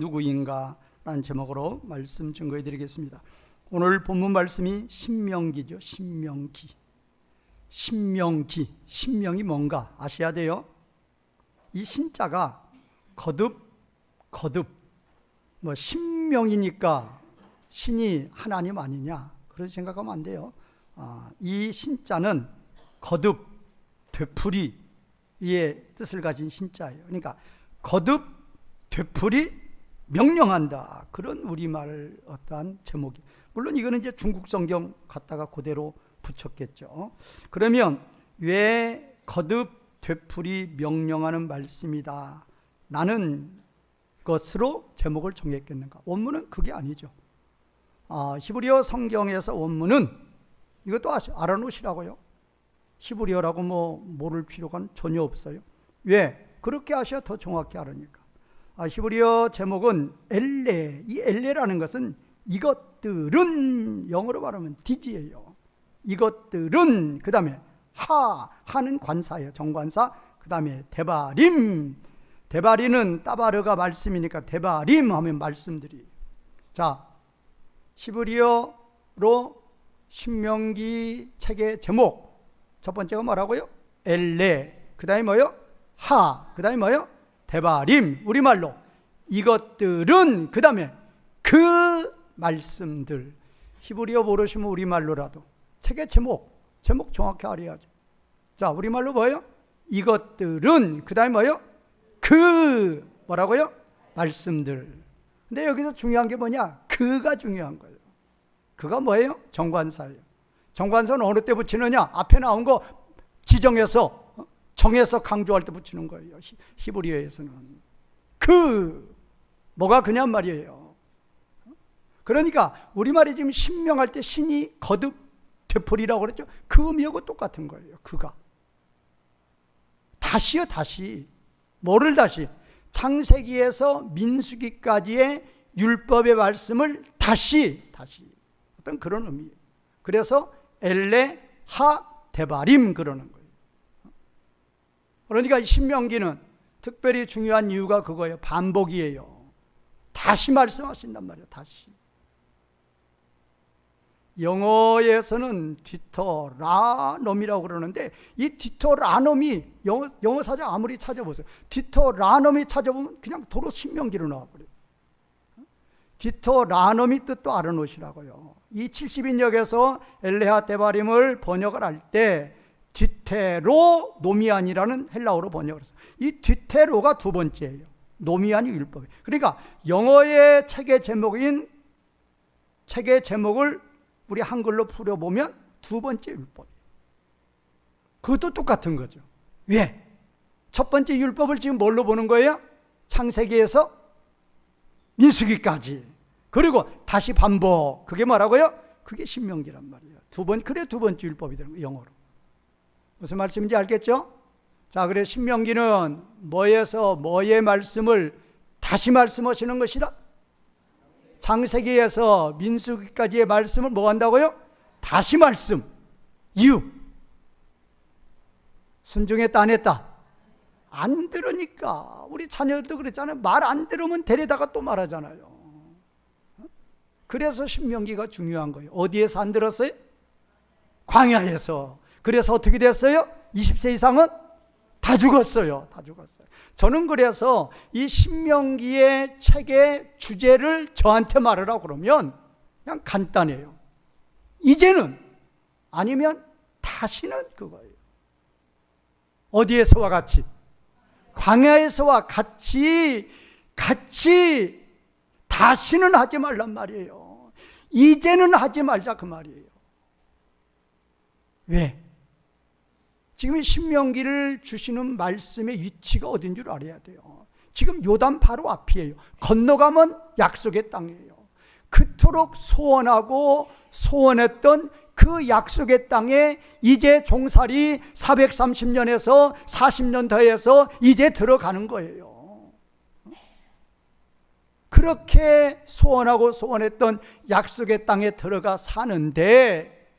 누구인가? 라는 제목으로 말씀 증거해 드리겠습니다. 오늘 본문 말씀이 신명기죠. 신명이 뭔가 아셔야 돼요. 이 신자가 거듭 신명이니까 신이 하나님 아니냐, 그렇게 생각하면 안 돼요. 이 신자는 거듭, 되풀이의 뜻을 가진 신자예요. 그러니까 거듭, 되풀이, 명령한다, 그런 우리말 어떠한 제목이. 물론 이거는 이제 중국 성경 갖다가 그대로 붙였겠죠. 그러면 왜 거듭, 되풀이, 명령하는 말씀이다 라는 것으로 제목을 정했겠는가? 원문은 그게 아니죠. 히브리어 성경에서 원문은 이것도 알아놓으시라고요. 히브리어라고 모를 필요가 전혀 없어요. 왜? 그렇게 하셔야 더 정확히 알으니까. 히브리어 제목은 엘레. 이 엘레라는 것은 이것들은, 영어로 말하면 디지예요. 이것들은, 그 다음에 하는 관사예요. 정관사. 그 다음에 데바림. 데바리는 따바르가 말씀이니까 데바림 하면 말씀들이. 자, 히브리어로 신명기 책의 제목 첫 번째가 뭐라고요? 엘레. 그 다음에 뭐요? 그 다음에 뭐요? 데바림. 우리말로 이것들은, 그 다음에 그 말씀들. 히브리어 모르시면 우리말로라도 책의 제목 정확히 알아야죠. 자, 우리말로 뭐예요? 이것들은, 그 다음에 뭐예요? 그 뭐라고요? 말씀들. 근데 여기서 중요한 게 뭐냐? 그가 중요한 거예요. 그가 뭐예요? 정관사예요. 정관사는 어느 때 붙이느냐? 앞에 나온 거 정해서 강조할 때 붙이는 거예요. 히브리어에서는 뭐가 그냥 말이에요. 그러니까 우리말이 지금 신명할 때 신이 거듭, 되풀이라고 그랬죠. 그 의미하고 똑같은 거예요. 그가 다시요. 뭐를 다시? 창세기에서 민수기까지의 율법의 말씀을 다시 어떤 그런 의미예요. 그래서 엘레, 데바림 그러는 거예요. 그러니까 신명기는 특별히 중요한 이유가 그거예요. 반복이에요. 다시 말씀하신단 말이에요. 다시. 영어에서는 디터라놈이라고 그러는데, 이 디터라놈이 영어 사전 아무리 찾아보세요. 디터라놈이 찾아보면 그냥 도로 신명기로 나와버려요. 디터라놈이 뜻도 알아놓으시라고요. 이 70인역에서 엘레하 데바림을 번역을 할 때 디테로노미안이라는 헬라어로 번역을 했어요. 이 디테로가 두 번째예요. 노미안이 율법이에요. 그러니까 영어의 책의 제목을 우리 한글로 풀어보면 두 번째 율법이에요. 그것도 똑같은 거죠. 왜? 첫 번째 율법을 지금 뭘로 보는 거예요? 창세기에서 민수기까지. 그리고 다시 반복. 그게 뭐라고요? 그게 신명기란 말이에요. 그래 두 번째 율법이 되는 거예요. 영어로. 무슨 말씀인지 알겠죠? 자, 그래 신명기는 뭐에서 뭐의 말씀을 다시 말씀하시는 것이라? 창세기에서 민수기까지의 말씀을 뭐 한다고요? 다시 말씀. 이유. 순종했다 안 했다? 안 들으니까. 우리 자녀들도 그랬잖아요. 말 안 들으면 데려다가 또 말하잖아요. 그래서 신명기가 중요한 거예요. 어디에서 안 들었어요? 광야에서. 그래서 어떻게 됐어요? 20세 이상은 다 죽었어요. 저는 그래서 이 신명기의 책의 주제를 저한테 말하라고 그러면 그냥 간단해요. 이제는, 아니면 다시는, 그거예요. 어디에서와 같이? 광야에서와 같이 다시는 하지 말란 말이에요. 이제는 하지 말자 그 말이에요. 왜? 지금 이 신명기를 주시는 말씀의 위치가 어딘 줄 알아야 돼요. 지금 요단 바로 앞이에요. 건너가면 약속의 땅이에요. 그토록 소원했던 그 약속의 땅에 이제 종살이 430년에서 40년 더해서 이제 들어가는 거예요. 그렇게 소원했던 약속의 땅에 들어가 사는데,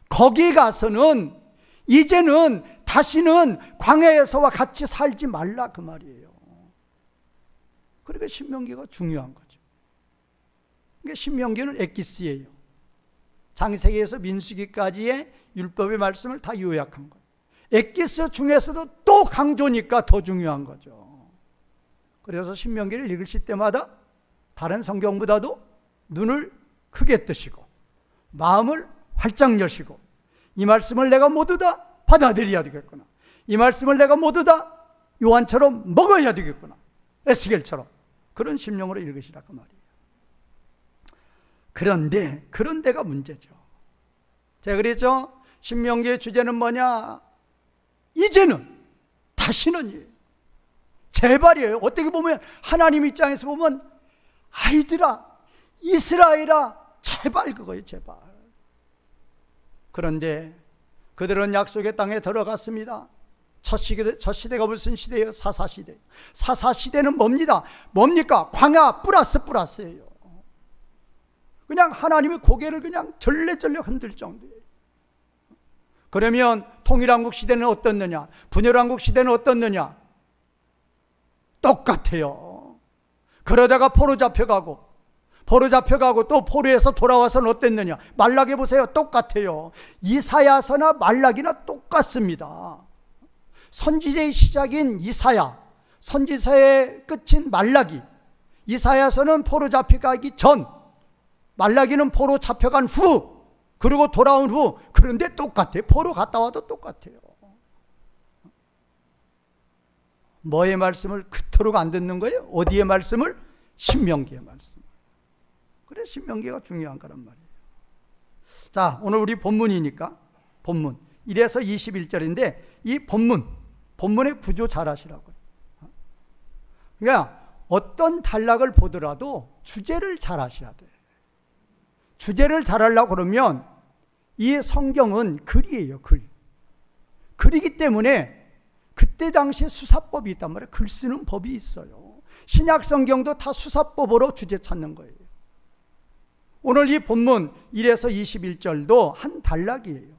거기 가서는 이제는 다시는 광야에서와 같이 살지 말라 그 말이에요. 그러니까 신명기가 중요한 거죠. 그러니까 신명기는 엑기스예요. 창세기에서 민수기까지의 율법의 말씀을 다 요약한 거예요. 엑기스 중에서도 또 강조니까 더 중요한 거죠. 그래서 신명기를 읽으실 때마다 다른 성경보다도 눈을 크게 뜨시고 마음을 활짝 여시고 이 말씀을 내가 모두 다 받아들여야 되겠구나. 이 말씀을 내가 모두 다 요한처럼 먹어야 되겠구나. 에스겔처럼 그런 심령으로 읽으시라 그 말이에요. 그런데가 문제죠. 제가 그랬죠. 신명기의 주제는 뭐냐? 이제는, 다시는, 제발이에요. 어떻게 보면 하나님 입장에서 보면 아이들아, 이스라엘아, 제발 그거예요. 제발. 그런데 그들은 약속의 땅에 들어갔습니다. 첫 시대가 무슨 시대예요? 사사시대. 사사시대는 뭡니까? 광야 플러스예요. 그냥 하나님의 고개를 그냥 절레절레 흔들 정도예요. 그러면 통일한국 시대는 어떻느냐? 분열한국 시대는 어떻느냐? 똑같아요. 그러다가 포로 잡혀가고 또 포로에서 돌아와서는 어땠느냐? 말라기 보세요. 똑같아요. 이사야서나 말라기나 똑같습니다. 선지자의 시작인 이사야, 선지자의 끝인 말라기. 이사야서는 포로 잡혀가기 전, 말라기는 포로 잡혀간 후, 그리고 돌아온 후. 그런데 똑같아요. 포로 갔다 와도 똑같아요. 뭐의 말씀을 그토록 안 듣는 거예요? 어디의 말씀을? 신명기의 말씀. 그래, 신명기가 중요한 거란 말이에요. 자, 오늘 우리 본문이니까 본문 1에서 21절인데 이 본문의 구조 잘 하시라고요. 그러니까 어떤 단락을 보더라도 주제를 잘 하셔야 돼요. 주제를 잘 하려고 그러면 이 성경은 글이에요. 글이기 때문에 그때 당시에 수사법이 있단 말이에요. 글 쓰는 법이 있어요. 신약 성경도 다 수사법으로 주제 찾는 거예요. 오늘 이 본문 1에서 21절도 한 단락이에요.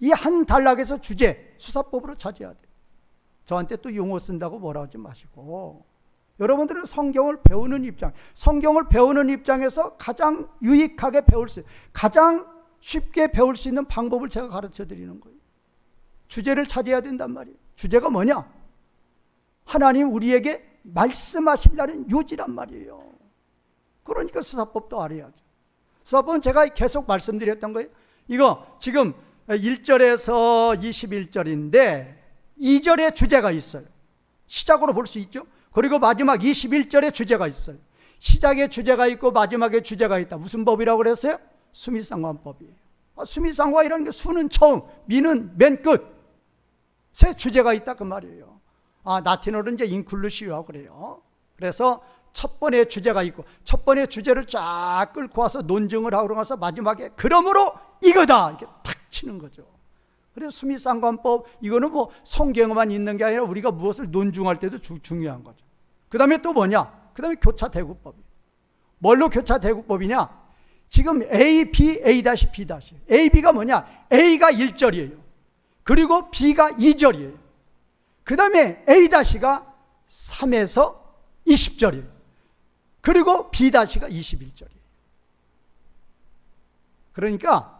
이 한 단락에서 주제, 수사법으로 찾아야 돼요. 저한테 또 용어 쓴다고 뭐라 하지 마시고, 여러분들은 성경을 배우는 입장에서 가장 유익하게 배울 수, 가장 쉽게 배울 수 있는 방법을 제가 가르쳐 드리는 거예요. 주제를 찾아야 된단 말이에요. 주제가 뭐냐? 하나님 우리에게 말씀하시려는 요지란 말이에요. 그러니까 수사법도 알아야죠. 수사법은 제가 계속 말씀드렸던 거예요. 이거 지금 1절에서 21절인데 2절에 주제가 있어요. 시작으로 볼 수 있죠. 그리고 마지막 21절에 주제가 있어요. 시작에 주제가 있고 마지막에 주제가 있다. 무슨 법이라고 그랬어요? 수미상관법이에요. 수미상관 이라는 게 수는 처음, 미는 맨 끝. 세 주제가 있다 그 말이에요. 라틴어로 이제 인클루시브라고 그래요. 그래서 첫 번에 주제가 있고 첫 번에 주제를 쫙 끌고 와서 논증을 하고 나서 마지막에 그러므로 이거다 이렇게 탁 치는 거죠. 그래서 수미상관법, 이거는 뭐 성경에만 있는 게 아니라 우리가 무엇을 논중할 때도 중요한 거죠. 그 다음에 또 뭐냐? 그 다음에 교차대국법이에요. 뭘로 교차대국법이냐? 지금 A, B, A-B. A, B가 뭐냐? A가 1절이에요. 그리고 B가 2절이에요. 그 다음에 A-가 3에서 20절이에요. 그리고 B-가 21절이에요. 그러니까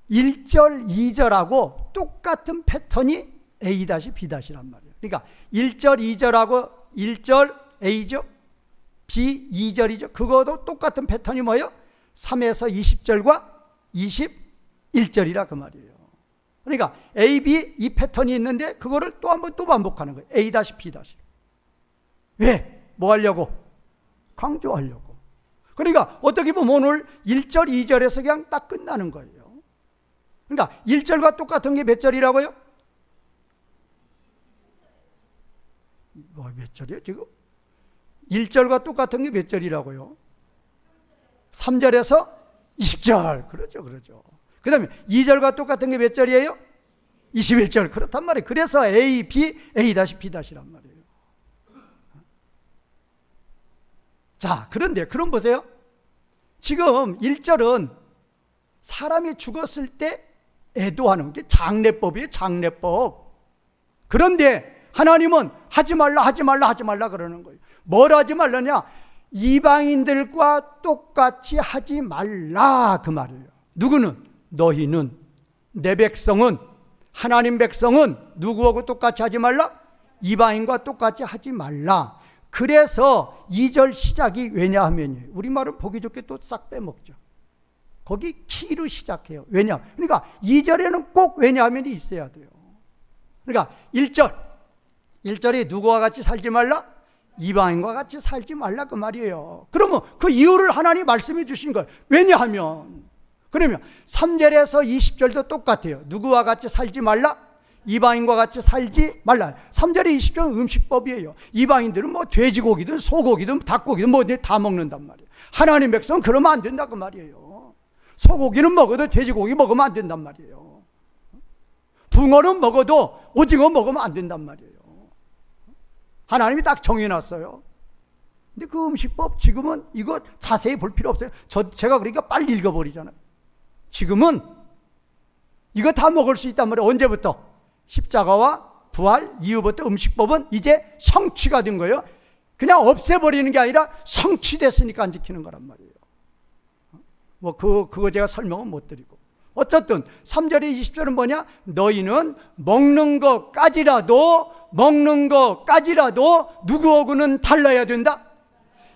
1절, 2절하고 똑같은 패턴이 A-B-란 말이에요. 그러니까 1절, 2절하고 1절 A죠. B 2절이죠. 그거도 똑같은 패턴이 뭐예요? 3에서 20절과 21절이라 그 말이에요. 그러니까 A, B 이 패턴이 있는데 그거를 또 한 번 또 반복하는 거예요. A-B. 왜? 뭐 하려고? 강조하려고. 그러니까 어떻게 보면 오늘 1절, 2절에서 그냥 딱 끝나는 거예요. 그러니까 1절과 똑같은 게 몇 절이라고요? 몇 절이에요 지금? 1절과 똑같은 게 몇 절이라고요? 3절에서 20절. 그러죠. 그 다음에 2절과 똑같은 게 몇 절이에요? 21절. 그렇단 말이에요. 그래서 A, B, A-B란 말이에요. 자, 그런데 그럼 보세요. 지금 1절은 사람이 죽었을 때 애도하는 게 장례법이에요. 장례법. 그런데 하나님은 하지 말라 그러는 거예요. 뭘 하지 말라냐? 이방인들과 똑같이 하지 말라 그 말이에요. 누구는? 너희는, 내 백성은, 하나님 백성은 누구하고 똑같이 하지 말라? 이방인과 똑같이 하지 말라. 그래서 2절 시작이 왜냐하면, 우리말은 보기 좋게 또 싹 빼먹죠. 거기 키로 시작해요. 왜냐? 그러니까 2절에는 꼭 왜냐하면이 있어야 돼요. 그러니까 1절이 누구와 같이 살지 말라? 이방인과 같이 살지 말라 그 말이에요. 그러면 그 이유를 하나님 말씀해 주신 거예요. 왜냐하면, 그러면 3절에서 20절도 똑같아요. 누구와 같이 살지 말라? 이방인과 같이 살지 말라. 3절에 20절은 음식법이에요. 이방인들은 뭐 돼지고기든 소고기든 닭고기든 뭐 다 먹는단 말이에요. 하나님 백성은 그러면 안 된다 그 말이에요. 소고기는 먹어도 돼지고기 먹으면 안 된단 말이에요. 붕어는 먹어도 오징어 먹으면 안 된단 말이에요. 하나님이 딱 정해놨어요. 근데 그 음식법 지금은 이거 자세히 볼 필요 없어요. 제가 그러니까 빨리 읽어버리잖아요. 지금은 이거 다 먹을 수 있단 말이에요. 언제부터? 십자가와 부활 이후부터 음식법은 이제 성취가 된 거예요. 그냥 없애버리는 게 아니라 성취됐으니까 안 지키는 거란 말이에요. 뭐 그거 제가 설명은 못 드리고, 어쨌든 3절에 20절은 뭐냐? 너희는 먹는 것까지라도 누구하고는 달라야 된다.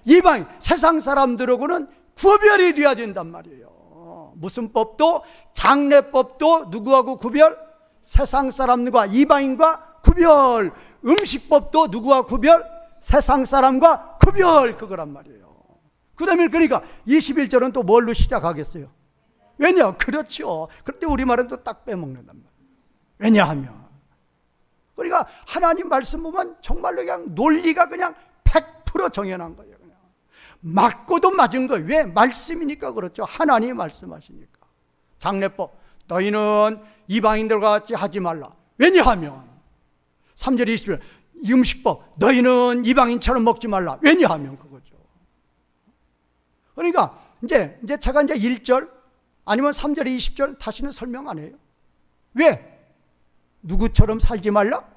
이방 세상 사람들하고는 구별이 돼야 된단 말이에요. 무슨 법도, 장례법도 누구하고 구별? 세상 사람과 이방인과 구별. 음식법도 누구와 구별? 세상 사람과 구별. 그거란 말이에요. 그 다음에 그러니까 21절은 또 뭘로 시작하겠어요? 왜냐? 그렇죠. 그런데 우리말은 또 딱 빼먹는단 말이에요. 왜냐하면, 그러니까 하나님 말씀 보면 정말로 그냥 논리가 그냥 100% 정해놓은 거예요. 그냥 맞고도 맞은 거예요. 왜? 말씀이니까 그렇죠. 하나님이 말씀하시니까. 장례법, 너희는 이방인들과 같이 하지 말라. 왜냐하면 3절에 20절 음식법, 너희는 이방인처럼 먹지 말라. 왜냐하면 그거죠. 그러니까 이제 제가 이제 1절 아니면 3절에 20절 다시는 설명 안 해요. 왜? 누구처럼 살지 말라?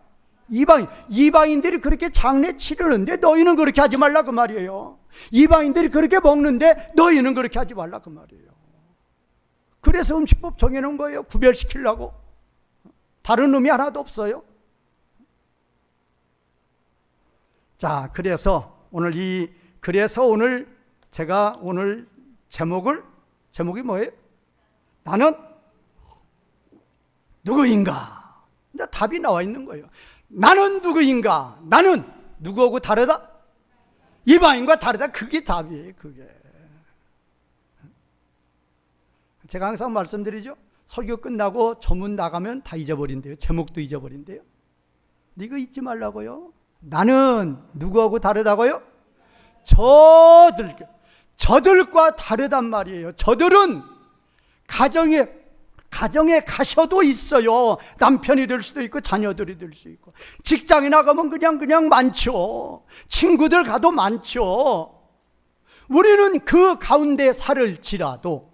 이방인들이 그렇게 장례 치르는데 너희는 그렇게 하지 말라 그 말이에요. 이방인들이 그렇게 먹는데 너희는 그렇게 하지 말라 그 말이에요. 그래서 음식법 정해놓은 거예요. 구별시키려고. 다른 의미 하나도 없어요. 자, 그래서 오늘 제가 오늘 제목이 뭐예요? 나는 누구인가? 근데 답이 나와 있는 거예요. 나는 누구인가? 나는 누구하고 다르다? 이방인과 다르다. 그게 답이에요. 그게. 제가 항상 말씀드리죠. 설교 끝나고 저문 나가면 다 잊어버린대요. 제목도 잊어버린대요. 이거 잊지 말라고요. 나는 누구하고 다르다고요? 저들과 다르단 말이에요. 저들은 가정에 가셔도 있어요. 남편이 될 수도 있고 자녀들이 될 수 있고, 직장에 나가면 그냥 많죠. 친구들 가도 많죠. 우리는 그 가운데 살을지라도,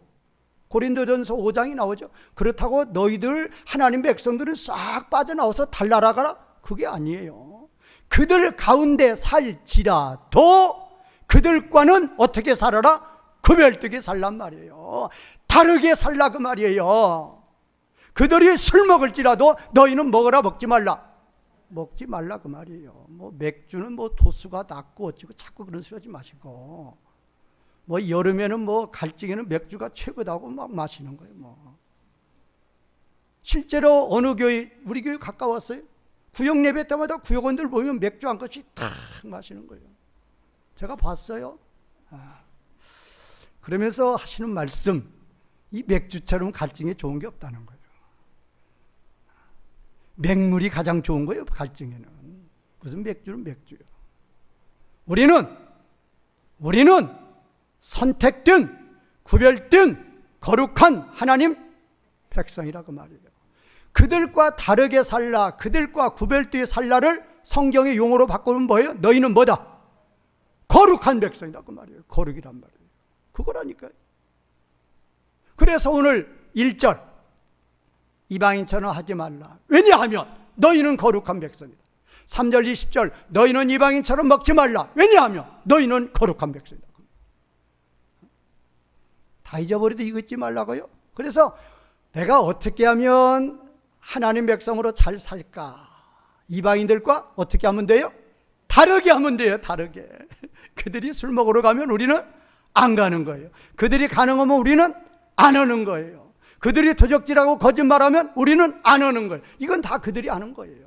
고린도전서 5장이 나오죠. 그렇다고 너희들 하나님 백성들은 싹 빠져나와서 달나라가라? 그게 아니에요. 그들 가운데 살지라도 그들과는 어떻게 살아라? 구별되게 살란 말이에요. 다르게 살라 그 말이에요. 그들이 술 먹을지라도 너희는 먹어라, 먹지 말라. 먹지 말라 그 말이에요. 뭐 맥주는 뭐 도수가 낮고 어찌고 자꾸 그런 소리 하지 마시고, 뭐 여름에는 뭐 갈증에는 맥주가 최고다고 막 마시는 거예요. 뭐 실제로 어느 교회, 우리 교회 가까웠어요. 구역 예배 때마다 구역원들 보면 맥주 한 컷씩 탁 마시는 거예요. 제가 봤어요. 그러면서 하시는 말씀, 이 맥주처럼 갈증에 좋은 게 없다는 거예요. 맹물이 가장 좋은 거예요. 갈증에는. 무슨 맥주는 맥주예요. 우리는 선택된, 구별된 거룩한 하나님 백성이라고 말이에요. 그들과 다르게 살라, 그들과 구별되게 살라를 성경의 용어로 바꾸면 뭐예요? 너희는 뭐다? 거룩한 백성이라고 말이에요. 거룩이란 말이에요. 그거라니까요. 그래서 오늘 1절, 이방인처럼 하지 말라. 왜냐하면 너희는 거룩한 백성이다. 3절 20절 너희는 이방인처럼 먹지 말라. 왜냐하면 너희는 거룩한 백성이다. 다 잊어버려도 이거 잊지 말라고요. 그래서 내가 어떻게 하면 하나님 백성으로 잘 살까? 이방인들과 어떻게 하면 돼요? 다르게 하면 돼요. 다르게. 그들이 술 먹으러 가면 우리는 안 가는 거예요. 그들이 가는 거면 우리는 안 하는 거예요. 그들이 도적질하고 거짓말하면 우리는 안 하는 거예요. 이건 다 그들이 하는 거예요.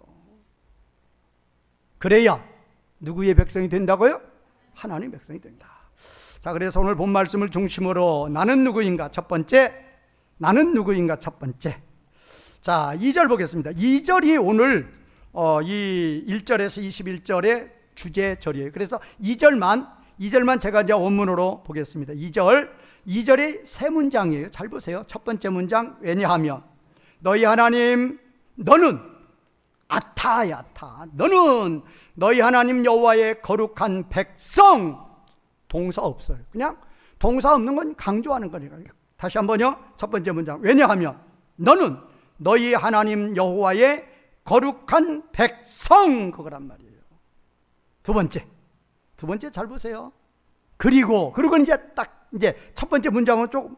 그래야 누구의 백성이 된다고요? 하나님의 백성이 된다. 자, 그래서 오늘 본 말씀을 중심으로 나는 누구인가 첫 번째, 나는 누구인가 첫 번째. 자, 2절 보겠습니다. 2절이 오늘 이 1절에서 21절의 주제절이에요. 그래서 2절만 제가 이제 원문으로 보겠습니다. 2절이 세 문장이에요. 잘 보세요. 첫 번째 문장, 왜냐하면 너희 하나님 너는 아타야타, 너는 너희 하나님 여호와의 거룩한 백성. 동사 없어요. 그냥 동사 없는 건 강조하는 거니까. 다시 한번요. 첫 번째 문장, 왜냐하면 너는 너희 하나님 여호와의 거룩한 백성, 그거란 말이에요. 두 번째 잘 보세요. 그리고 이제 첫 번째 문장은 조금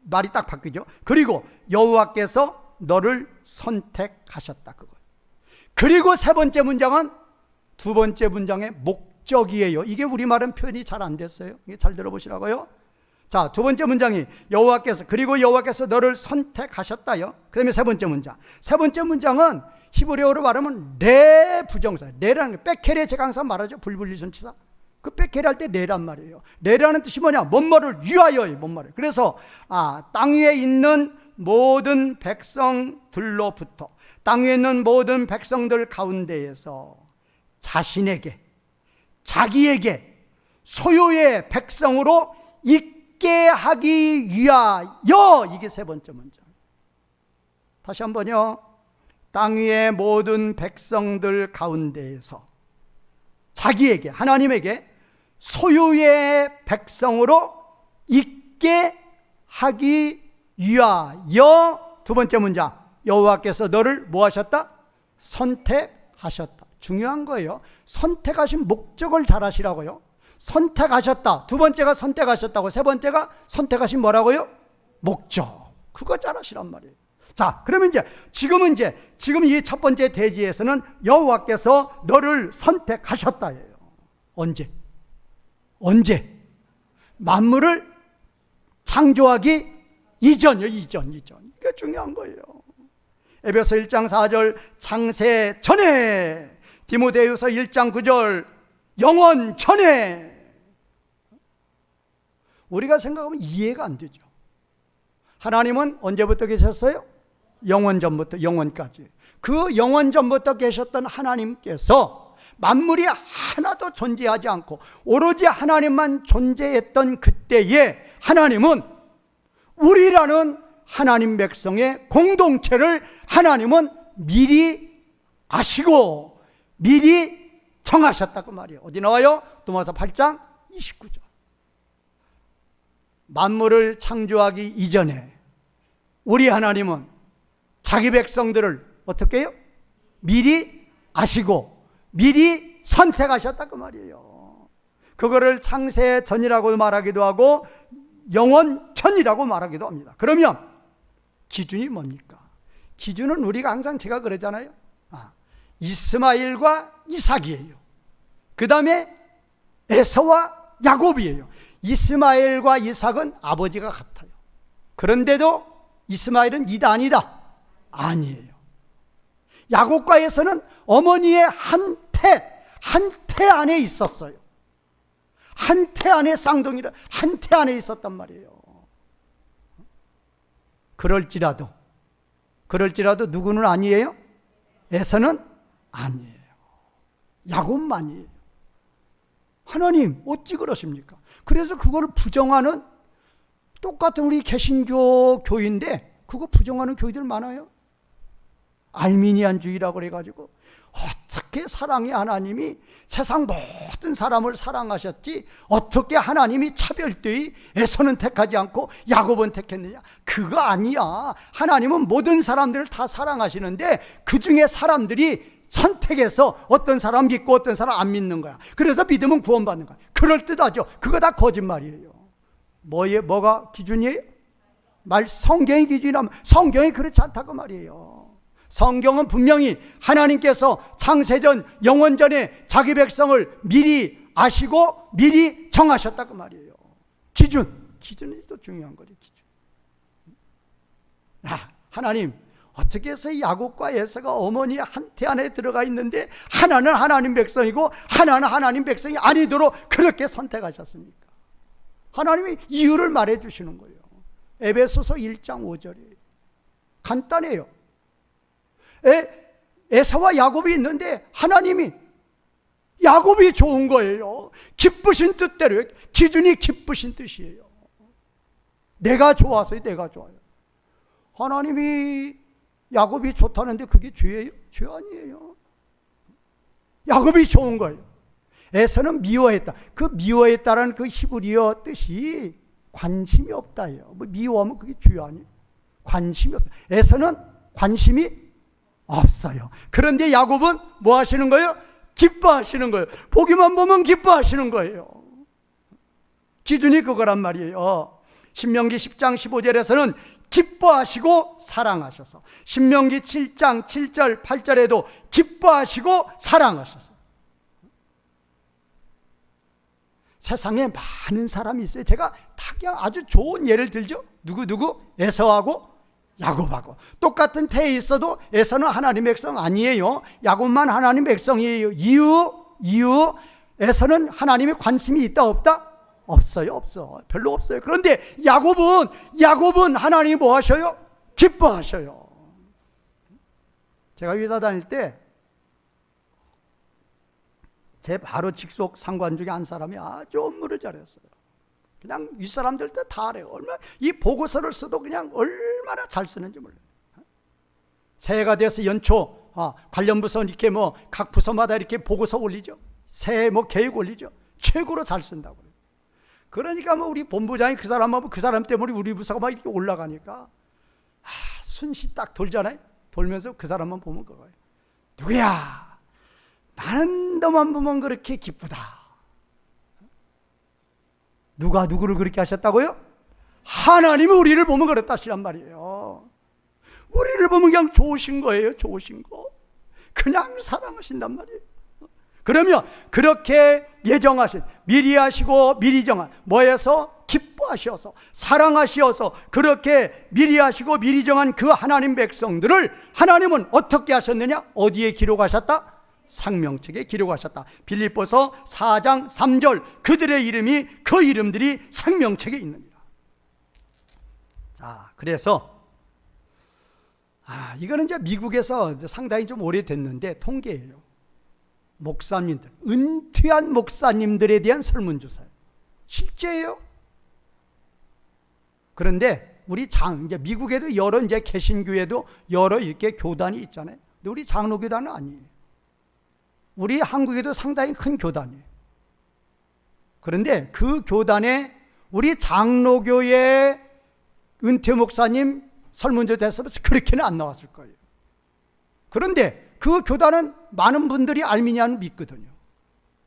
말이 딱 바뀌죠. 그리고 여호와께서 너를 선택하셨다, 그거. 그리고 세 번째 문장은 두 번째 문장의 목적이에요. 이게 우리말은 표현이 잘 안 됐어요. 이게 잘 들어보시라고요. 자, 두 번째 문장이 그리고 여호와께서 너를 선택하셨다요. 그 다음에 세 번째 문장은 히브리어로 말하면 레 부정사, 레라는 게 빼케레, 제가 항상 말하죠. 불분리선치사. 그 빼케레 할 때 레란 말이에요. 레라는 뜻이 뭐냐? 뭔뭐를 위하여의 뭔뭐를. 그래서 땅 위에 있는 모든 백성들로부터, 땅 위에 있는 모든 백성들 가운데에서 자신에게, 자기에게 소유의 백성으로 있게 하기 위하여. 이게 세 번째 문장. 다시 한번요. 땅 위의 모든 백성들 가운데에서 자기에게, 하나님에게 소유의 백성으로 있게 하기 위하여. 두 번째 문장, 여호와께서 너를 뭐 하셨다? 선택하셨다. 중요한 거예요. 선택하신 목적을 잘 아시라고요. 선택하셨다. 두 번째가 선택하셨다고, 세 번째가 선택하신 뭐라고요? 목적. 그거 잘 아시란 말이에요. 자, 그러면 지금 이 첫 번째 대지에서는 여호와께서 너를 선택하셨다예요. 언제? 만물을 창조하기 이전이요. 이전. 이게 중요한 거예요. 에베소 1장 4절 창세 전에, 디모데후서 1장 9절 영원 전에. 우리가 생각하면 이해가 안 되죠. 하나님은 언제부터 계셨어요? 영원 전부터 영원까지. 그 영원 전부터 계셨던 하나님께서 만물이 하나도 존재하지 않고 오로지 하나님만 존재했던 그때에 하나님은 우리라는 하나님 백성의 공동체를 하나님은 미리 아시고 미리 정하셨다고 말이에요. 어디 나와요? 로마서 8장 29절. 만물을 창조하기 이전에 우리 하나님은 자기 백성들을 어떻게 해요? 미리 아시고 미리 선택하셨다고 말이에요. 그거를 창세 전이라고 말하기도 하고 영원 전이라고 말하기도 합니다. 그러면 기준이 뭡니까? 기준은 우리가 항상 제가 그러잖아요. 이스마엘과 이삭이에요. 그 다음에 에서와 야곱이에요. 이스마엘과 이삭은 아버지가 같아요. 그런데도 이스마엘은 이다 아니다? 아니에요. 야곱과 에서는 어머니의 한 태 안에 있었어요. 한 태 안에 쌍둥이라 한 태 안에 있었단 말이에요. 그럴지라도 누구는 아니에요? 에서는 아니에요. 야곱만이에요. 하나님 어찌 그러십니까? 그래서 그걸 부정하는, 똑같은 우리 개신교 교인데 그거 부정하는 교회들 많아요. 알미니안주의라고 그래가지고 어떻게 사랑의 하나님이 세상 모든 사람을 사랑하셨지 어떻게 하나님이 차별되이 에서는 택하지 않고 야곱은 택했느냐? 그거 아니야. 하나님은 모든 사람들을 다 사랑하시는데 그 중에 사람들이 선택해서 어떤 사람 믿고 어떤 사람 안 믿는 거야. 그래서 믿으면 구원받는 거야. 그럴듯하죠. 그거 다 거짓말이에요. 뭐가 기준이에요? 성경이 기준이라면 성경이 그렇지 않다고 말이에요. 성경은 분명히 하나님께서 창세전 영원전에 자기 백성을 미리 아시고 미리 정하셨다고 말이에요. 기준이 또 중요한 거죠. 기준. 하나님 어떻게 해서 야곱과 에서가 어머니 한태 안에 들어가 있는데 하나는 하나님 백성이고 하나는 하나님 백성이 아니도록 그렇게 선택하셨습니까? 하나님이 이유를 말해 주시는 거예요. 에베소서 1장 5절이에요. 간단해요. 에서와 야곱이 있는데 하나님이 야곱이 좋은 거예요. 기쁘신 뜻대로. 기준이 기쁘신 뜻이에요. 내가 좋아서요. 내가 좋아요. 하나님이 야곱이 좋다는데 그게 죄예요? 죄 아니에요. 야곱이 좋은 거예요. 에서는 미워했다. 그 미워했다라는 그 히브리어 뜻이 관심이 없다예요. 미워하면 그게 죄 아니에요. 관심이 없다. 에서는 관심이 없어요. 그런데 야곱은 뭐 하시는 거예요? 기뻐하시는 거예요. 보기만 보면 기뻐하시는 거예요. 기준이 그거란 말이에요. 신명기 10장 15절에서는 기뻐하시고 사랑하셔서, 신명기 7장 7절 8절에도 기뻐하시고 사랑하셔서. 세상에 많은 사람이 있어요. 제가 그냥 아주 좋은 예를 들죠. 누구? 에서하고 야곱하고 똑같은 태에 있어도 에서는 하나님 백성 아니에요. 야곱만 하나님 백성이에요. 이유 에서는 하나님의 관심이 있다 없다? 없어요. 별로 없어요. 그런데 야곱은 하나님이 뭐 하셔요? 기뻐하셔요. 제가 회사 다닐 때 제 바로 직속 상관 중에 한 사람이 아주 업무를 잘했어요. 그냥 윗사람들도 다 알아요. 이 보고서를 써도 그냥 얼마나 잘 쓰는지 몰라요. 새해가 돼서 연초 관련 부서 이렇게 각 부서마다 이렇게 보고서 올리죠. 새해 계획 올리죠. 최고로 잘 쓴다고. 그러니까 우리 본부장이 그 사람 때문에 우리 부서가 막 이렇게 올라가니까 순시 딱 돌잖아요. 돌면서 그 사람만 보면 그거예요. 누구야? 나는 너만 보면 그렇게 기쁘다. 누가 누구를 그렇게 하셨다고요? 하나님이 우리를 보면 그렇다 하시란 말이에요. 우리를 보면 그냥 좋으신 거예요. 좋으신 거. 그냥 사랑하신단 말이에요. 그러면 그렇게 예정하신, 미리 하시고 미리 정한, 뭐해서? 기뻐하셔서, 사랑하셔서 그렇게 미리 하시고 미리 정한 그 하나님 백성들을 하나님은 어떻게 하셨느냐? 어디에 기록하셨다? 상명책에 기록하셨다. 빌립보서 4장 3절 그들의 이름이 그 이름들이 상명책에 있느니라. 자, 그래서 이거는 이제 미국에서 상당히 좀 오래됐는데 통계예요. 목사님들, 은퇴한 목사님들에 대한 설문조사예요. 실제예요. 그런데 우리 이제 미국에도 여러 이제 개신교회도 여러 이렇게 교단이 있잖아요. 근데 우리 장로교단은 아니에요. 우리 한국에도 상당히 큰 교단이에요. 그런데 그 교단에 우리 장로교회 은퇴 목사님 설문조사에서 그렇게는 안 나왔을 거예요. 그런데 그 교단은 많은 분들이 알미니안을 믿거든요.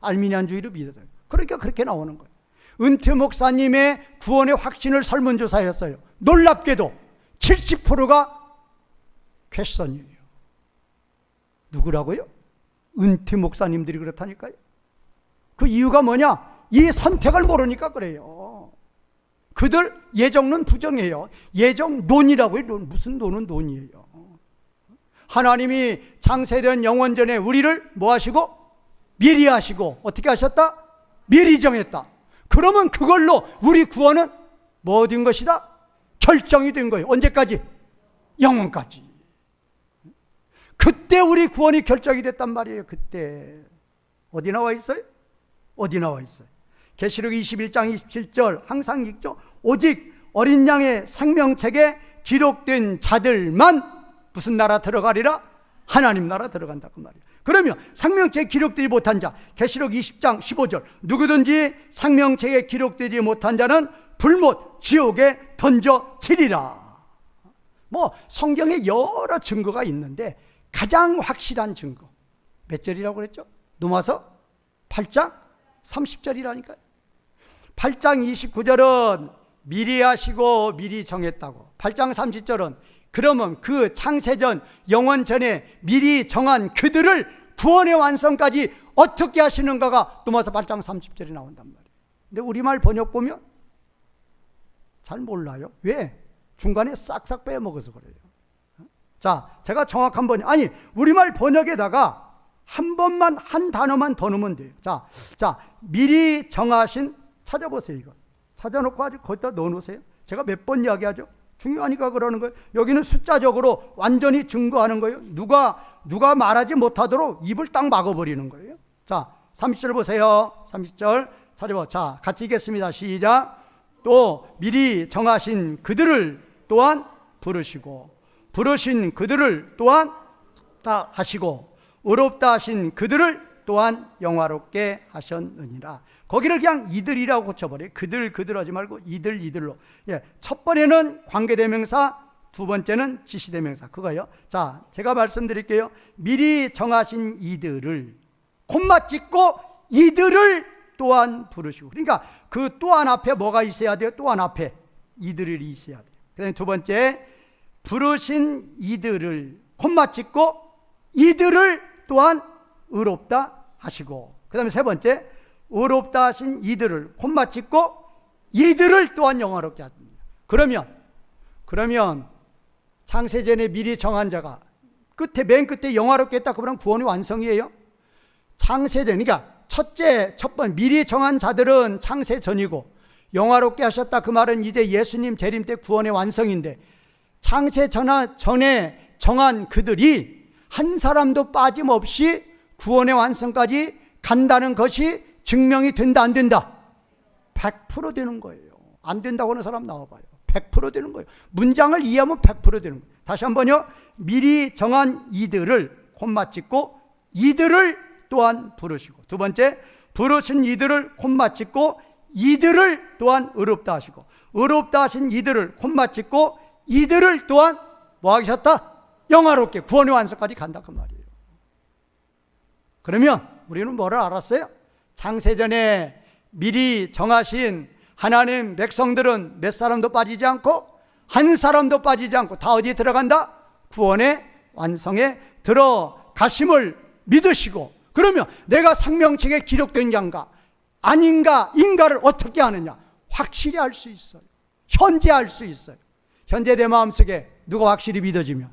알미니안주의를 믿어요. 그러니까 그렇게 나오는 거예요. 은퇴 목사님의 구원의 확신을 설문조사했어요. 놀랍게도 70%가 퀘션이에요. 누구라고요? 은퇴 목사님들이 그렇다니까요. 그 이유가 뭐냐? 이 선택을 모르니까 그래요. 그들 예정론 부정해요. 예정론이라고 해요. 무슨 논은 논이에요. 하나님이 창세된 영원전에 우리를 뭐 하시고? 미리 하시고 어떻게 하셨다? 미리 정했다. 그러면 그걸로 우리 구원은 뭐 된 것이다? 결정이 된 거예요. 언제까지? 영원까지. 그때 우리 구원이 결정이 됐단 말이에요. 그때 어디 나와 있어요? 어디 나와 있어요? 계시록 21장 27절 항상 읽죠. 오직 어린 양의 생명책에 기록된 자들만 무슨 나라 들어가리라? 하나님 나라 들어간다고 말이에요. 그러면 생명책에 기록되지 못한 자, 계시록 20장 15절 누구든지 생명책에 기록되지 못한 자는 불못 지옥에 던져지리라. 성경에 여러 증거가 있는데 가장 확실한 증거, 몇 절이라고 그랬죠? 넘어서 8장 30절이라니까요. 8장 29절은 미리 하시고 미리 정했다고. 8장 30절은 그러면 그 창세전 영원 전에 미리 정한 그들을 구원의 완성까지 어떻게 하시는가가 넘어서 8장 30절이 나온단 말이에요. 근데 우리말 번역 보면 잘 몰라요. 왜? 중간에 싹싹 빼먹어서 그래요. 자, 제가 정확한 번역, 아니 우리말 번역에다가 한 번만, 한 단어만 더 넣으면 돼요. 자, 미리 정하신, 찾아보세요. 이거 찾아놓고 아주 거기다 넣어놓으세요. 제가 몇 번 이야기하죠. 중요하니까 그러는 거예요. 여기는 숫자적으로 완전히 증거하는 거예요. 누가 말하지 못하도록 입을 딱 막아버리는 거예요. 자, 30절 보세요. 30절 찾아봐. 자, 같이 읽겠습니다. 시작. 또 미리 정하신 그들을 또한 부르시고, 부르신 그들을 또한 다 하시고, 의롭다 하신 그들을 또한 영화롭게 하셨느니라. 거기를 그냥 이들이라고 고쳐버려요. 그들 하지 말고 이들로. 예, 첫 번에는 관계대명사, 두 번째는 지시대명사. 그거요. 자, 제가 말씀드릴게요. 미리 정하신 이들을 콤마 찍고 이들을 또한 부르시고. 그러니까 그 또한 앞에 뭐가 있어야 돼요? 또한 앞에 이들이 있어야 돼요. 그 다음에 두 번째, 부르신 이들을 콤마 찍고 이들을 또한 의롭다 하시고. 그 다음에 세 번째, 의롭다 하신 이들을 콤마 찍고 이들을 또한 영화롭게 하십니다. 그러면 창세전에 미리 정한 자가 맨 끝에 영화롭게 했다. 그러면 구원의 완성이에요. 창세전, 그러니까 첫 번 미리 정한 자들은 창세전이고, 영화롭게 하셨다 그 말은 이제 예수님 재림 때 구원의 완성인데, 창세전에 정한 그들이 한 사람도 빠짐없이 구원의 완성까지 간다는 것이 증명이 된다 안 된다? 100% 되는 거예요. 안 된다고 하는 사람 나와봐요. 100% 되는 거예요. 문장을 이해하면 100% 되는 거예요. 다시 한번요. 미리 정한 이들을 콤마 찍고 이들을 또한 부르시고, 두 번째, 부르신 이들을 콤마 찍고 이들을 또한 의롭다 하시고, 의롭다 하신 이들을 콤마 찍고 이들을 또한 뭐 하셨다? 영화롭게 구원의 완성까지 간다 그 말이에요. 그러면 우리는 뭐를 알았어요? 창세전에 미리 정하신 하나님 백성들은 몇 사람도 빠지지 않고 한 사람도 빠지지 않고 다 어디에 들어간다? 구원의 완성에 들어가심을 믿으시고, 그러면 내가 생명책에 기록된 자인가 아닌가 인가를 어떻게 하느냐? 확실히 알 수 있어요. 현재 알 수 있어요. 현재 내 마음속에 누가 확실히 믿어지면,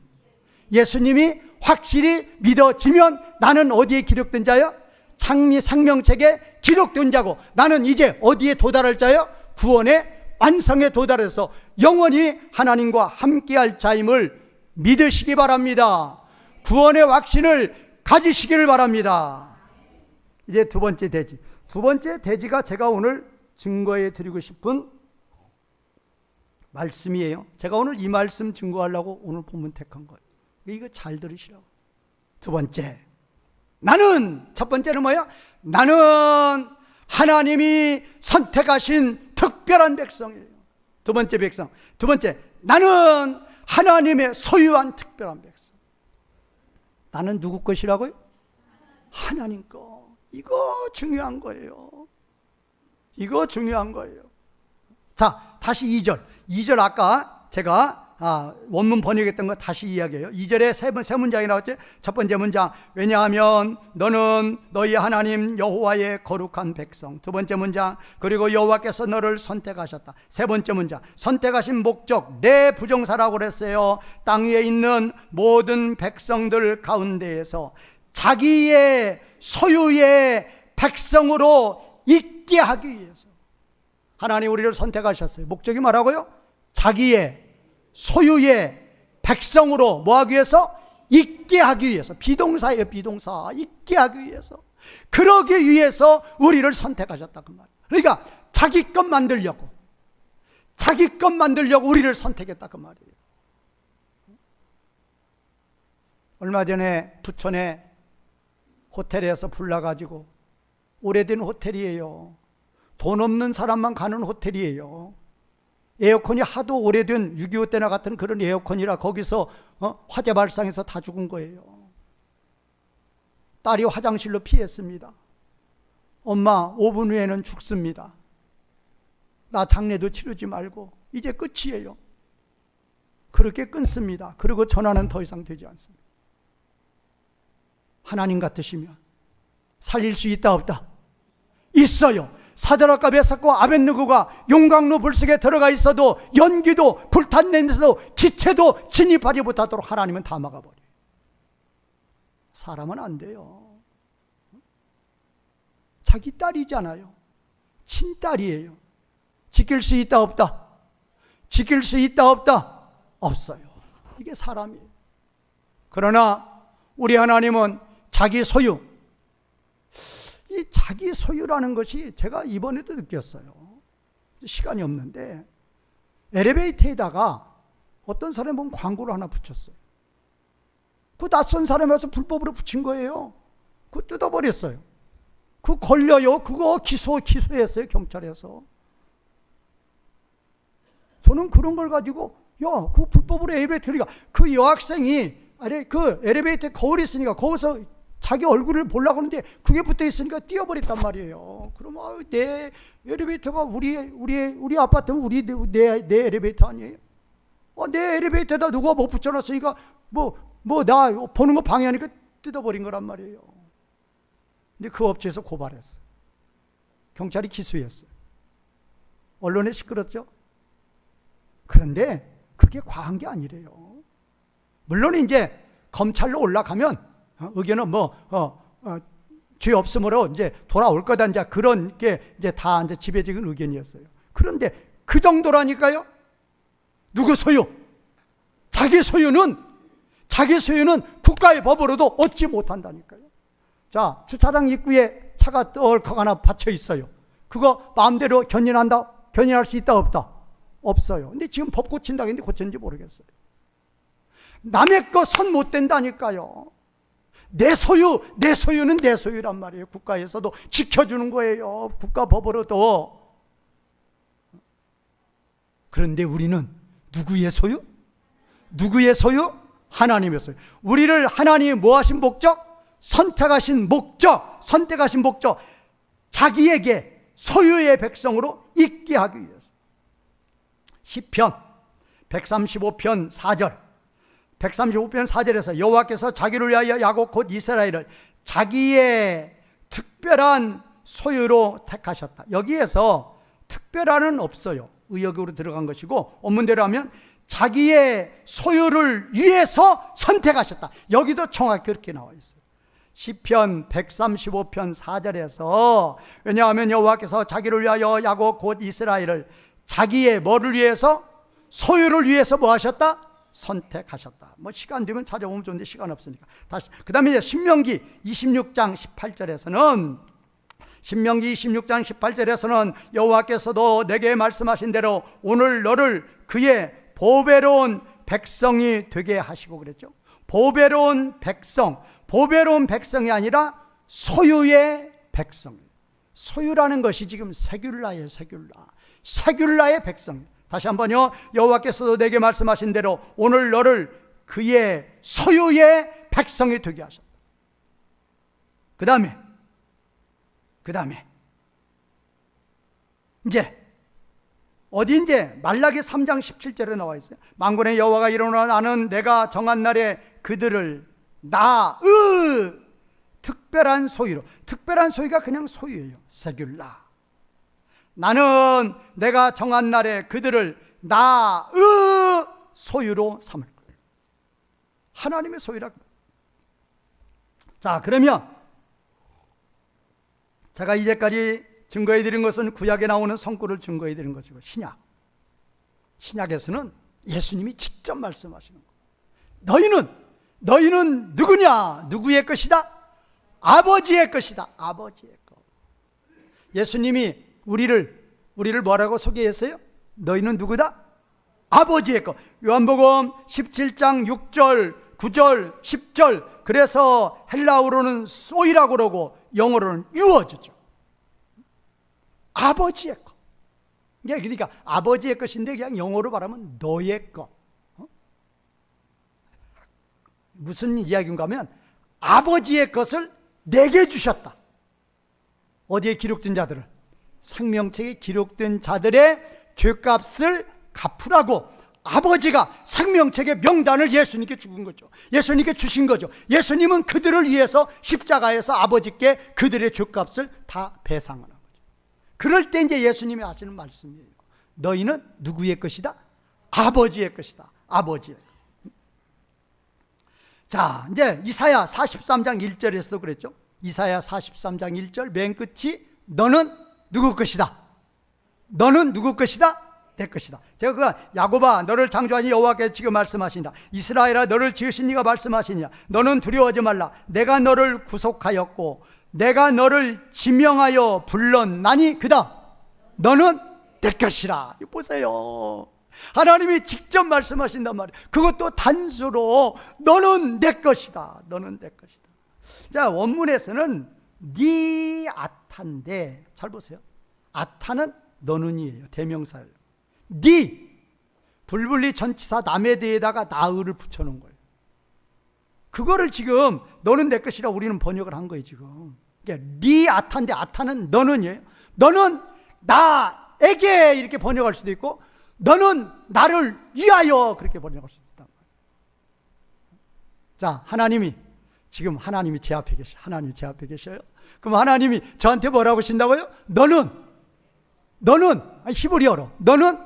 예수님이 확실히 믿어지면 나는 어디에 기록된 자요? 창리 생명책에 기록된 자고, 나는 이제 어디에 도달할 자요? 구원의 완성에 도달해서 영원히 하나님과 함께할 자임을 믿으시기 바랍니다. 구원의 확신을 가지시기를 바랍니다. 이제 두 번째 대지. 두 번째 대지가 제가 오늘 증거해 드리고 싶은 말씀이에요. 제가 오늘 이 말씀 증거하려고 오늘 본문 택한 거예요. 이거 잘 들으시라고. 두 번째, 나는, 첫 번째는 뭐야? 나는 하나님이 선택하신 특별한 백성이에요. 두 번째 백성. 두 번째, 나는 하나님의 소유한 특별한 백성. 나는 누구 것이라고요? 하나님 거. 이거 중요한 거예요. 이거 중요한 거예요. 자, 다시 2절. 2절 아까 제가 원문 번역했던 거 다시 이야기해요. 2절에 세 문장이 나왔죠. 첫 번째 문장, 왜냐하면 너는 너희 하나님 여호와의 거룩한 백성. 두 번째 문장, 그리고 여호와께서 너를 선택하셨다. 세 번째 문장, 선택하신 목적, 내 부정사라고 그랬어요. 땅 위에 있는 모든 백성들 가운데에서 자기의 소유의 백성으로 있게 하기 위해서 하나님 우리를 선택하셨어요. 목적이 뭐라고요? 자기의 소유의 백성으로 뭐 하기 위해서? 있게 하기 위해서. 비동사예요. 비동사. 있게 하기 위해서. 그러기 위해서 우리를 선택하셨다 그 말이에요. 그러니까 자기 것 만들려고 우리를 선택했다 그 말이에요. 얼마 전에 부천에 호텔에서 불나가지고, 오래된 호텔이에요. 돈 없는 사람만 가는 호텔이에요. 에어컨이 하도 오래된 6.25 때나 같은 그런 에어컨이라 거기서 화재 발생해서 다 죽은 거예요. 딸이 화장실로 피했습니다. 엄마, 5분 후에는 죽습니다. 나 장례도 치르지 말고 이제 끝이에요. 그렇게 끊습니다. 그리고 전화는 더 이상 되지 않습니다. 하나님 같으시면 살릴 수 있다 없다? 있어요. 사드락과 메삭과 아벳느고가 용광로 불속에 들어가 있어도 연기도 불탄 냄새도 기체도 진입하지 못하도록 하나님은 다 막아버려요. 사람은 안 돼요. 자기 딸이잖아요. 친딸이에요. 지킬 수 있다 없다? 지킬 수 있다 없다? 없어요. 이게 사람이에요. 그러나 우리 하나님은 자기 소유, 이 자기 소유라는 것이 제가 이번에도 느꼈어요. 시간이 없는데 엘리베이터에다가 어떤 사람이 보면 광고를 하나 붙였어요. 그 낯선 사람이 와서 불법으로 붙인 거예요. 그거 뜯어버렸어요. 그거 걸려요. 그거 기소했어요, 경찰에서. 저는 그런 걸 가지고 그 불법으로 엘리베이터니까 그 여학생이 그 엘리베이터 거울이 있으니까 거기서 자기 얼굴을 보려고 하는데 그게 붙어 있으니까 뛰어버렸단 말이에요. 그럼 내 엘리베이터가 우리 아파트는 내 엘리베이터 아니에요? 내 엘리베이터에다 누가 뭐 붙여놨으니까 나 보는 거 방해하니까 뜯어버린 거란 말이에요. 근데 그 업체에서 고발했어. 경찰이 기소했어요. 언론에 시끄럽죠? 그런데 그게 과한 게 아니래요. 물론 이제 검찰로 올라가면 의견은 죄 없음으로 이제 돌아올 거다, 이제 그런 게 이제 다 이제 지배적인 의견이었어요. 그런데 그 정도라니까요. 누구 소유? 자기 소유는 국가의 법으로도 얻지 못한다니까요. 자, 주차장 입구에 차가 떨컥 하나 받쳐 있어요. 그거 마음대로 견인할 수 있다 없다? 없어요. 근데 지금 법 고친다고 했는데 고쳤는지 모르겠어요. 남의 거 손 못 댄다니까요. 내 소유는 내 소유란 말이에요. 국가에서도 지켜주는 거예요. 국가법으로도. 그런데 우리는 누구의 소유? 누구의 소유? 하나님의 소유. 우리를 하나님이 뭐 하신 목적? 선택하신 목적. 자기에게 소유의 백성으로 있게 하기 위해서. 시편 135편 4절 135편 4절에서 여호와께서 자기를 위하여 야곱 곧 이스라엘을 자기의 특별한 소유로 택하셨다. 여기에서 특별한은 없어요. 의역으로 들어간 것이고 원문대로 하면 자기의 소유를 위해서 선택하셨다. 여기도 정확히 그렇게 나와 있어요. 시편 135편 4절에서 왜냐하면 여호와께서 자기를 위하여 야곱 곧 이스라엘을 자기의 뭐를 위해서? 소유를 위해서 뭐 하셨다? 선택하셨다. 시간 되면 찾아보면 좋은데 시간 없으니까 다시. 그 다음에 이제 신명기 26장 18절에서는 여호와께서도 내게 말씀하신 대로 오늘 너를 그의 보배로운 백성이 되게 하시고 그랬죠. 보배로운 백성이 아니라 소유의 백성. 소유라는 것이 지금 세귤라예요. 세귤라의 백성. 다시 한번요. 여호와께서도 내게 말씀하신 대로 오늘 너를 그의 소유의 백성이 되게 하셨다. 그 다음에 이제 어디인지 말라기 3장 17절에 나와 있어요. 만군의 여호와가 이르노라 나는 내가 정한 날에 그들을 나의 특별한 소유로. 특별한 소유가 그냥 소유예요. 세귤라. 나는 내가 정한 날에 그들을 나의 소유로 삼을 거예요. 하나님의 소유라고. 자, 그러면 제가 이제까지 증거해 드린 것은 구약에 나오는 성구를 증거해 드린 것이고 신약에서는 예수님이 직접 말씀하시는 거예요. 너희는 누구냐? 누구의 것이다? 아버지의 것이다. 아버지의 것. 예수님이 우리를 뭐라고 소개했어요? 너희는 누구다? 아버지의 것. 요한복음 17장 6절, 9절, 10절. 그래서 헬라어로는 소이라고 그러고 영어로는 유어주죠. 아버지의 것. 그러니까 아버지의 것인데 그냥 영어로 말하면 너의 것. 무슨 이야기인가 하면 아버지의 것을 내게 주셨다. 어디에 기록된 자들을? 생명책에 기록된 자들의 죄값을 갚으라고 아버지가 생명책의 명단을 예수님께 죽은 거죠. 예수님께 주신 거죠. 예수님은 그들을 위해서 십자가에서 아버지께 그들의 죄값을 다 배상하는 거죠. 그럴 때 이제 예수님이 하시는 말씀이에요. 너희는 누구의 것이다? 아버지의 것이다. 아버지의 것. 자, 이제 이사야 43장 1절에서도 그랬죠. 이사야 43장 1절 맨 끝이 너는 누구 것이다? 너는 누구 것이다? 내 것이다. 제가 그 야곱아 너를 창조하니 여호와께서 지금 말씀하시니라. 이스라엘아 너를 지으신 이가 말씀하시니라. 너는 두려워하지 말라. 내가 너를 구속하였고 내가 너를 지명하여 불렀나니 그다 너는 내 것이라. 이거 보세요. 하나님이 직접 말씀하신단 말이에요. 그것도 단수로 너는 내 것이다. 너는 내 것이다. 자, 원문에서는 니 아타인데 잘 보세요. 아타는 너는이에요. 대명사예요. 니 불분리 전치사 남에 대에다가 나으를 붙여놓은 거예요. 그거를 지금 너는 내 것이라 우리는 번역을 한 거예요. 지금 그러니까 니 아타인데 아타는 너는이에요. 너는 나에게 이렇게 번역할 수도 있고 너는 나를 위하여 그렇게 번역할 수도 있다. 자, 하나님이 지금 하나님이 제 앞에 계셔. 하나님이 제 앞에 계셔요. 그럼 하나님이 저한테 뭐라고 하신다고요? 너는 히브리어로 너는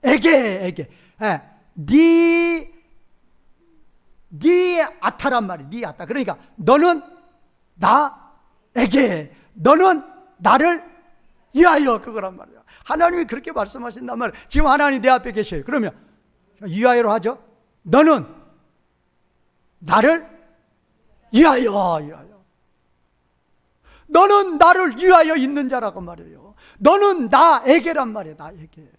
나에게 니 아타란 말이야. 니 아타. 그러니까 너는 나에게 너는 나를 위하여 그거란 말이야. 하나님이 그렇게 말씀하신단 말이야. 지금 하나님 내 앞에 계셔요. 그러면 위하여로 하죠. 너는 나를 위하여 너는 나를 위하여 있는 자라고 말이에요. 너는 나에게란 말이에요. 나에게.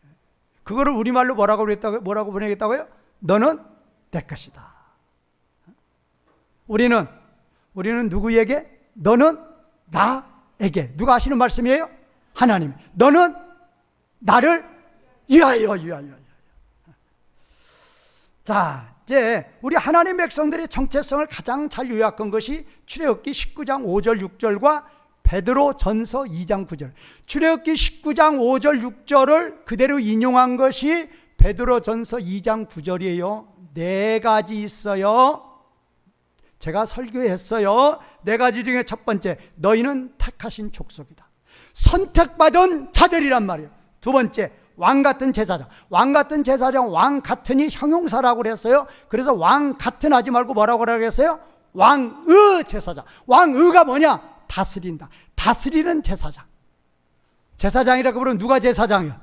그거를 우리말로 뭐라고 번역했다고요? 너는 내 것이다. 우리는 누구에게? 너는 나에게. 누가 하시는 말씀이에요? 하나님. 너는 나를 위하여. 자, 이제 우리 하나님 백성들의 정체성을 가장 잘 요약한 것이 출애굽기 19장 5절 6절과 베드로 전서 2장 9절. 출애굽기 19장 5절 6절을 그대로 인용한 것이 베드로 전서 2장 9절이에요. 네 가지 있어요. 제가 설교했어요. 네 가지 중에 첫 번째, 너희는 택하신 족속이다. 선택받은 자들이란 말이에요. 두 번째, 왕 같은 제사장. 왕 같은 제사장, 왕 같은이 형용사라고 그랬어요. 그래서 왕 같은 하지 말고 뭐라고 그랬어요? 왕의 제사장. 왕의가 뭐냐? 다스린다. 다스리는 제사장. 제사장이라고 부르면 누가 제사장이야?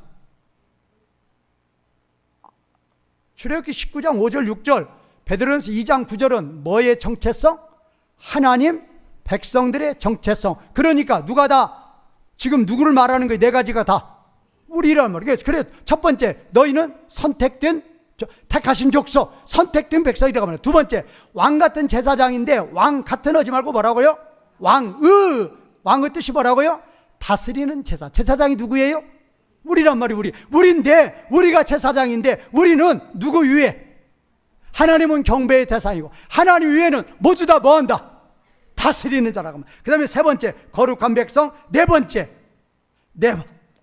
출애굽기 19장 5절 6절 베드로전서 2장 9절은 뭐의 정체성? 하나님 백성들의 정체성. 그러니까 누가 다 지금 누구를 말하는 거예요? 네 가지가 다 우리란 말이에요. 그래 첫 번째, 너희는 선택된 택하신 족속, 선택된 백성이라고 합니다. 두 번째, 왕 같은 제사장인데 왕 같은 하지 말고 뭐라고요? 왕의 뜻이 뭐라고요? 다스리는 제사장이 누구예요? 우리란 말이에요. 우리인데, 우리가 제사장인데 우리는 누구 위에? 하나님은 경배의 대상이고 하나님 위에는 모두 다 뭐한다? 다스리는 자라고 합니다. 그 다음에 세 번째, 거룩한 백성. 네 번째,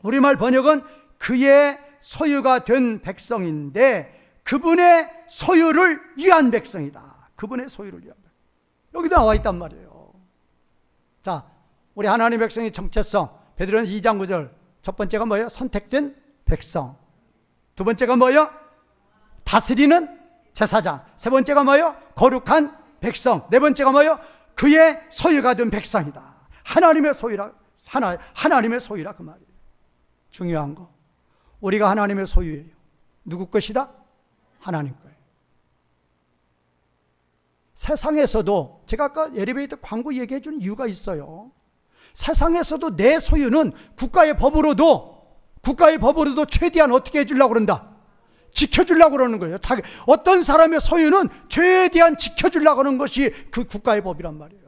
우리말 번역은 그의 소유가 된 백성인데 그분의 소유를 위한 백성이다. 그분의 소유를 위한 백성. 여기도 나와 있단 말이에요. 자, 우리 하나님 백성의 정체성 베드로전서 2장 9절 첫 번째가 뭐예요? 선택된 백성. 두 번째가 뭐예요? 다스리는 제사장. 세 번째가 뭐예요? 거룩한 백성. 네 번째가 뭐예요? 그의 소유가 된 백성이다. 하나님의 소유라 그 말이에요. 중요한 거, 우리가 하나님의 소유예요. 누구 것이다? 하나님 거예요. 세상에서도 제가 아까 엘리베이터 광고 얘기해 주는 이유가 있어요. 세상에서도 내 소유는 국가의 법으로도 최대한 어떻게 해주려고 그런다? 지켜주려고 그러는 거예요. 어떤 사람의 소유는 최대한 지켜주려고 하는 것이 그 국가의 법이란 말이에요.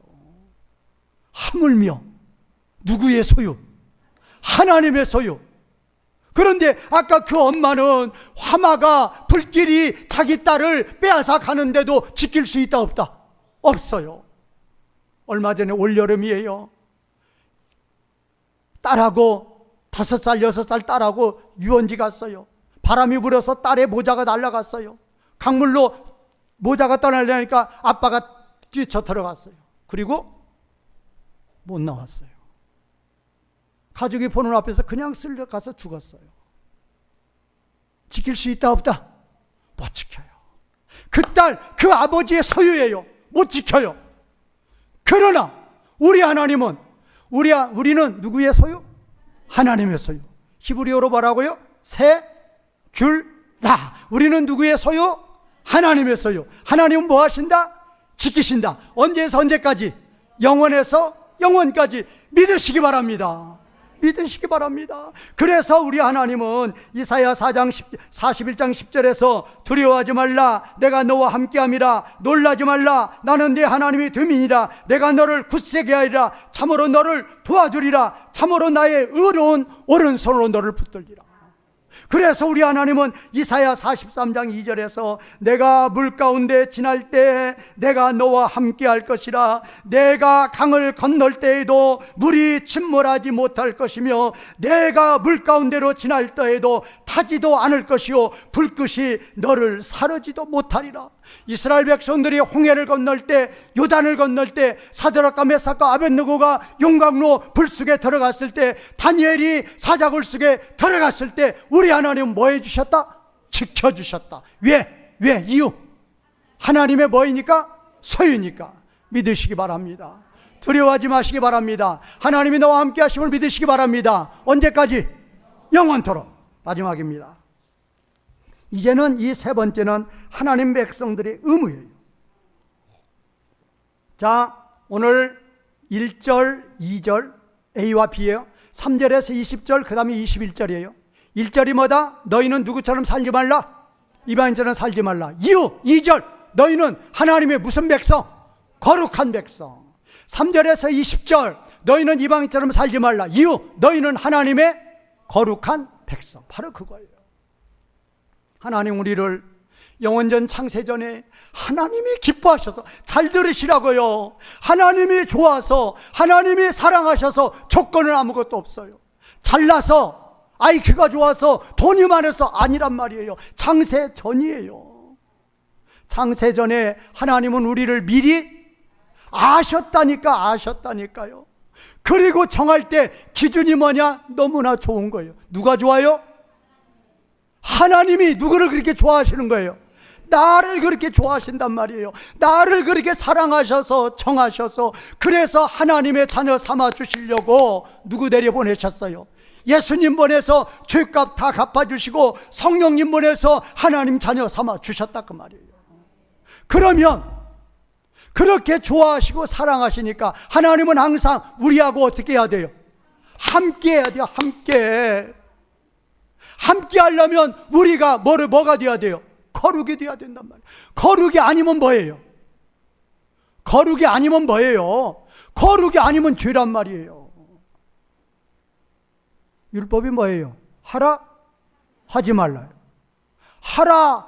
하물며 누구의 소유? 하나님의 소유. 그런데 아까 그 엄마는 화마가 불길이 자기 딸을 빼앗아 가는데도 지킬 수 있다 없다? 없어요. 얼마 전에 올여름이에요. 딸하고 5살, 6살 딸하고 유원지 갔어요. 바람이 불어서 딸의 모자가 날아갔어요. 강물로 모자가 떠나려니까 아빠가 뛰쳐 들어갔어요. 그리고 못 나왔어요. 가족이 보는 앞에서 그냥 쓸려가서 죽었어요. 지킬 수 있다 없다? 못 지켜요. 그 딸, 그 아버지의 소유예요. 못 지켜요. 그러나 우리 하나님은 우리는 누구의 소유? 하나님의 소유. 히브리어로 뭐라고요? 세귤라. 우리는 누구의 소유? 하나님의 소유. 하나님은 뭐 하신다? 지키신다. 언제에서 언제까지? 영원에서 영원까지. 믿으시기 바랍니다. 믿으시기 바랍니다. 그래서 우리 하나님은 이사야 4장 41장 10절에서 두려워하지 말라, 내가 너와 함께함이라. 놀라지 말라, 나는 네 하나님이 됨이니라. 내가 너를 굳세게 하리라. 참으로 너를 도와주리라. 참으로 나의 의로운 오른손으로 너를 붙들리라. 그래서 우리 하나님은 이사야 43장 2절에서 내가 물 가운데 지날 때 내가 너와 함께 할 것이라. 내가 강을 건널 때에도 물이 침몰하지 못할 것이며 내가 물 가운데로 지날 때에도 타지도 않을 것이요 불끝이 너를 사르지도 못하리라. 이스라엘 백성들이 홍해를 건널 때, 요단을 건널 때, 사드락과 메삭과 아벳느고가 용광로 불속에 들어갔을 때, 다니엘이 사자굴 속에 들어갔을 때 우리 하나님은 뭐 해주셨다? 지켜주셨다. 왜? 이유? 하나님의 뭐이니까? 소유니까. 믿으시기 바랍니다. 두려워하지 마시기 바랍니다. 하나님이 너와 함께 하심을 믿으시기 바랍니다. 언제까지? 영원토록. 마지막입니다. 이제는 이 세 번째는 하나님 백성들의 의무예요. 자, 오늘 1절, 2절 A와 B예요. 3절에서 20절, 그 다음에 21절이에요. 1절이 뭐다? 너희는 누구처럼 살지 말라. 이방인처럼 살지 말라. 이유 2절, 너희는 하나님의 무슨 백성? 거룩한 백성. 3절에서 20절, 너희는 이방인처럼 살지 말라. 이유 너희는 하나님의 거룩한 백성. 바로 그거예요. 하나님 우리를 영원전 창세전에 하나님이 기뻐하셔서, 잘 들으시라고요, 하나님이 좋아서, 하나님이 사랑하셔서 조건은 아무것도 없어요. 잘나서, IQ가 좋아서, 돈이 많아서 아니란 말이에요. 창세전이에요. 창세전에 하나님은 우리를 미리 아셨다니까요. 그리고 정할 때 기준이 뭐냐? 너무나 좋은 거예요. 누가 좋아요? 하나님이 누구를 그렇게 좋아하시는 거예요? 나를 그렇게 좋아하신단 말이에요. 나를 그렇게 사랑하셔서 정하셔서, 그래서 하나님의 자녀 삼아 주시려고 누구 내려보내셨어요? 예수님 보내서 죄값 다 갚아주시고 성령님 보내서 하나님 자녀 삼아 주셨다 그 말이에요. 그러면 그렇게 좋아하시고 사랑하시니까 하나님은 항상 우리하고 어떻게 해야 돼요? 함께 해야 돼요. 함께 하려면 우리가 뭐가 돼야 돼요? 거룩이 돼야 된단 말이에요. 거룩이 아니면 뭐예요? 거룩이 아니면 죄란 말이에요. 율법이 뭐예요? 하라, 하지 말라요. 하라,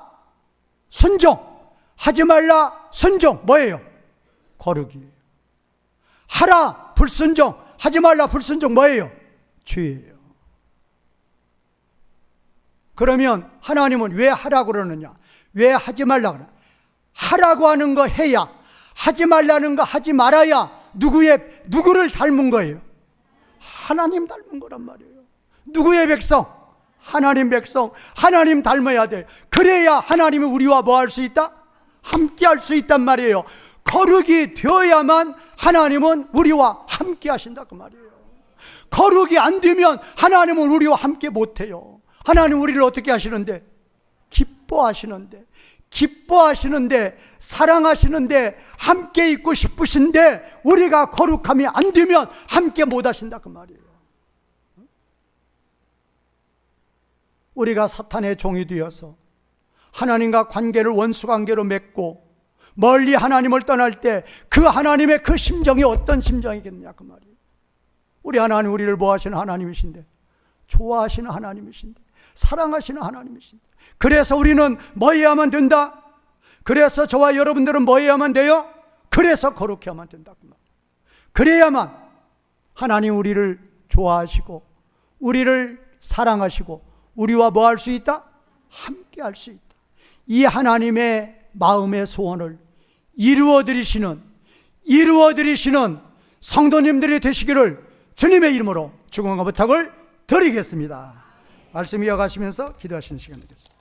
순종. 하지 말라, 순종. 뭐예요? 거룩이에요. 하라, 불순종. 하지 말라, 불순종. 뭐예요? 죄예요. 그러면 하나님은 왜 하라고 그러느냐? 왜 하지 말라고 그러냐? 하라고 하는 거 해야, 하지 말라는 거 하지 말아야 누구를 닮은 거예요? 하나님 닮은 거란 말이에요. 누구의 백성? 하나님 백성. 하나님 닮아야 돼. 그래야 하나님이 우리와 뭐 할 수 있다? 함께 할 수 있단 말이에요. 거룩이 되어야만 하나님은 우리와 함께 하신다 그 말이에요. 거룩이 안 되면 하나님은 우리와 함께 못해요. 하나님 우리를 어떻게 하시는데? 기뻐하시는데, 사랑하시는데, 함께 있고 싶으신데, 우리가 거룩함이 안 되면 함께 못 하신다 그 말이에요. 우리가 사탄의 종이 되어서 하나님과 관계를 원수관계로 맺고 멀리 하나님을 떠날 때 그 하나님의 그 심정이 어떤 심정이겠느냐 그 말이에요. 우리 하나님 우리를 뭐 하시는 하나님이신데, 좋아하시는 하나님이신데, 사랑하시는 하나님이신데, 그래서 우리는 뭐 해야만 된다? 그래서 저와 여러분들은 뭐 해야만 돼요? 그래서 거룩해야만 된다 그 말이에요. 그래야만 하나님 우리를 좋아하시고 우리를 사랑하시고 우리와 뭐 할 수 있다? 함께 할 수 있다. 이 하나님의 마음의 소원을 이루어드리시는 성도님들이 되시기를 주님의 이름으로 축원과 부탁을 드리겠습니다. 말씀 이어가시면서 기도하시는 시간 되겠습니다.